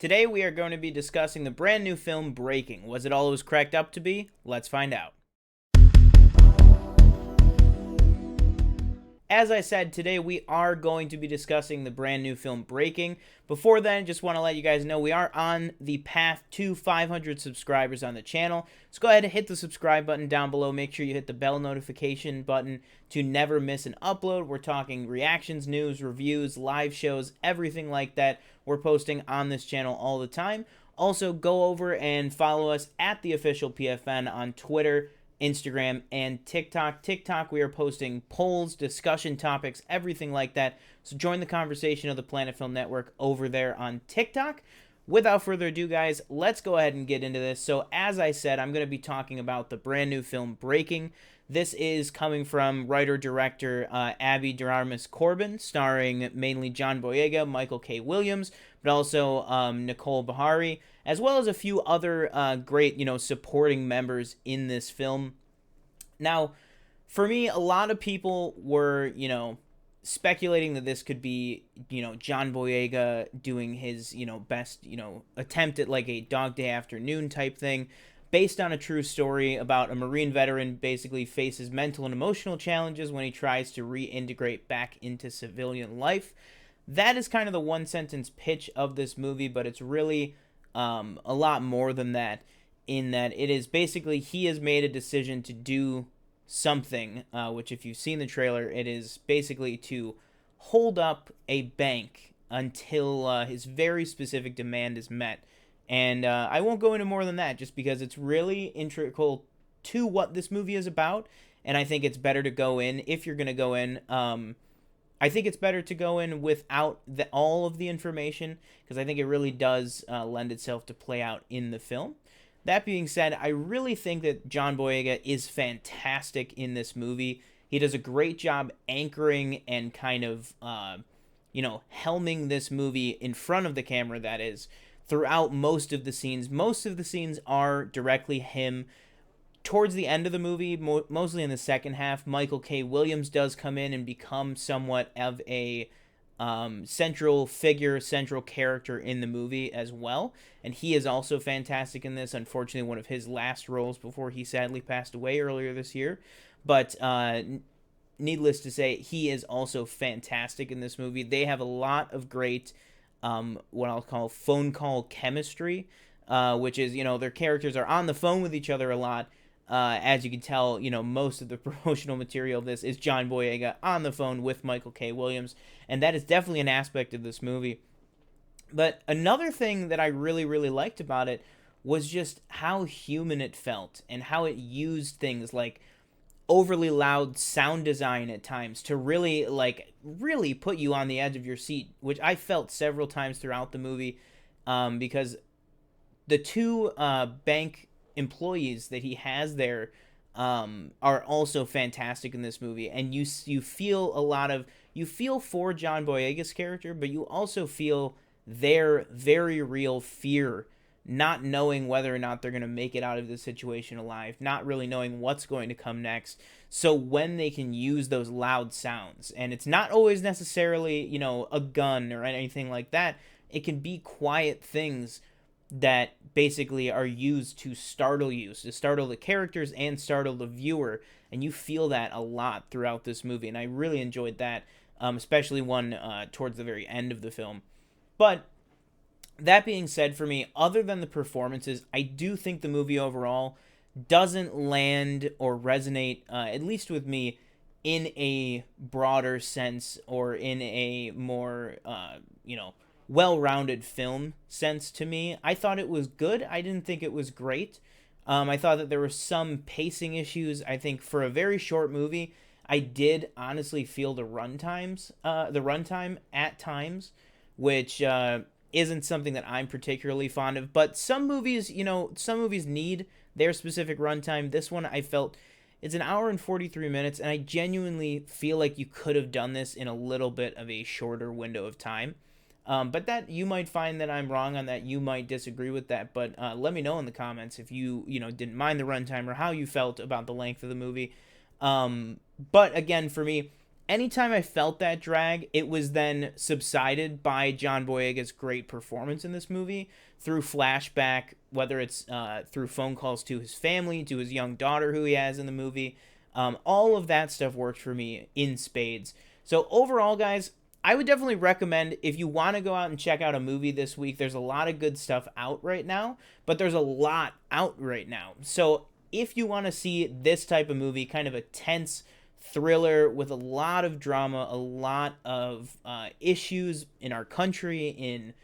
Today we are going to be discussing the brand new film Breaking. Was it all it was cracked up to be? Let's find out. As I said, today we are going to be discussing the brand new film Breaking. Before then, just want to let you guys know we are on the path to 500 subscribers on the channel. So go ahead and hit the subscribe button down below. Make sure you hit the bell notification button to never miss an upload. We're talking reactions, news, reviews, live shows, everything like that. We're posting on this channel all the time. Also, go over and follow us at the official PFN on Twitter, Instagram, and TikTok. TikTok, we are posting polls, discussion topics, everything like that. So join the conversation of the Planet Film Network over there on TikTok. Without further ado, guys, let's go ahead and get into this. So as I said, I'm going to be talking about the brand new film Breaking. This is coming from writer-director Abby Daramis-Corbin, starring mainly John Boyega, MichaelKWilliams, but also Nicole Beharie, as well as a few other great, supporting members in this film. Now, for me, a lot of people were, speculating that this could be, John Boyega doing his, best, attempt at like a Dog Day Afternoon type thing, based on a true story about a Marine veteran basically faces mental and emotional challenges when he tries to reintegrate back into civilian life. That is kind of the one-sentence pitch of this movie, but it's really a lot more than that, in that it is basically he has made a decision to do something, which if you've seen the trailer, it is basically to hold up a bank until his very specific demand is met. And I won't go into more than that, just because it's really integral to what this movie is about, and I think it's better to go in, if you're going to go in, I think it's better to go in without all of the information, because I think it really does lend itself to play out in the film. That being said, I really think that John Boyega is fantastic in this movie. He does a great job anchoring and kind of, helming this movie in front of the camera, that is, throughout most of the scenes. Most of the scenes are directly him. Towards the end of the movie, mostly in the second half, MichaelKWilliams does come in and become somewhat of a central figure, central character in the movie as well. And he is also fantastic in this. Unfortunately, one of his last roles before he sadly passed away earlier this year. But needless to say, he is also fantastic in this movie. They have a lot of great what I'll call phone call chemistry, which is, their characters are on the phone with each other a lot. As you can tell, most of the promotional material of this is John Boyega on the phone with MichaelKWilliams, and that is definitely an aspect of this movie. But another thing that I really, really liked about it was just how human it felt, and how it used things like overly loud sound design at times to really put you on the edge of your seat, which I felt several times throughout the movie, because the two bank employees that he has there are also fantastic in this movie, and you feel for John Boyega's character, but you also feel their very real fear, not knowing whether or not they're going to make it out of this situation alive, not really knowing what's going to come next. So when they can use those loud sounds, and it's not always necessarily, a gun or anything like that, it can be quiet things that basically are used to startle you, to startle the characters and startle the viewer, and you feel that a lot throughout this movie, and I really enjoyed that, especially towards the very end of the film. But that being said, for me, other than the performances, I do think the movie overall doesn't land or resonate, at least with me, in a broader sense, or in a more, well-rounded film sense to me. I thought it was good. I didn't think it was great. I thought that there were some pacing issues. I think for a very short movie, I did honestly feel the runtime at times, which isn't something that I'm particularly fond of. But some movies need their specific runtime. This one, I felt, it's an hour and 43 minutes, and I genuinely feel like you could have done this in a little bit of a shorter window of time. But that, you might find that I'm wrong on that. You might disagree with that, but let me know in the comments if you didn't mind the runtime, or how you felt about the length of the movie. But again, for me, anytime I felt that drag, it was then subsided by John Boyega's great performance in this movie through flashback, whether it's through phone calls to his family, to his young daughter who he has in the movie. All of that stuff worked for me in spades. So overall, guys, I would definitely recommend, if you want to go out and check out a movie this week, there's a lot of good stuff out right now, but there's a lot out right now. So if you want to see this type of movie, kind of a tense thriller with a lot of drama, a lot of issues in our country, in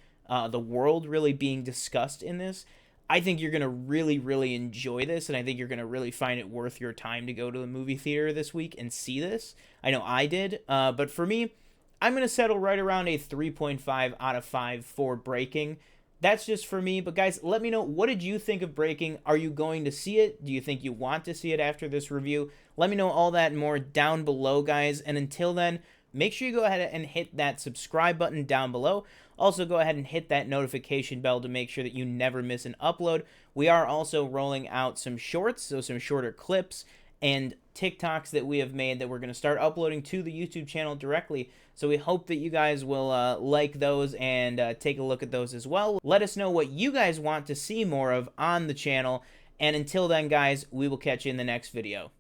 the world really being discussed in this, I think you're going to really, really enjoy this, and I think you're going to really find it worth your time to go to the movie theater this week and see this. I know I did, but for me, I'm going to settle right around a 3.5 out of 5 for Breaking. That's just for me, but guys, let me know, what did you think of Breaking? Are you going to see it? Do you think you want to see it after this review? Let me know all that and more down below, guys, and until then, make sure you go ahead and hit that subscribe button down below. Also, go ahead and hit that notification bell to make sure that you never miss an upload. We are also rolling out some shorts, so some shorter clips and TikToks that we have made that we're going to start uploading to the YouTube channel directly. So we hope that you guys will like those and take a look at those as well. Let us know what you guys want to see more of on the channel. And until then, guys, we will catch you in the next video.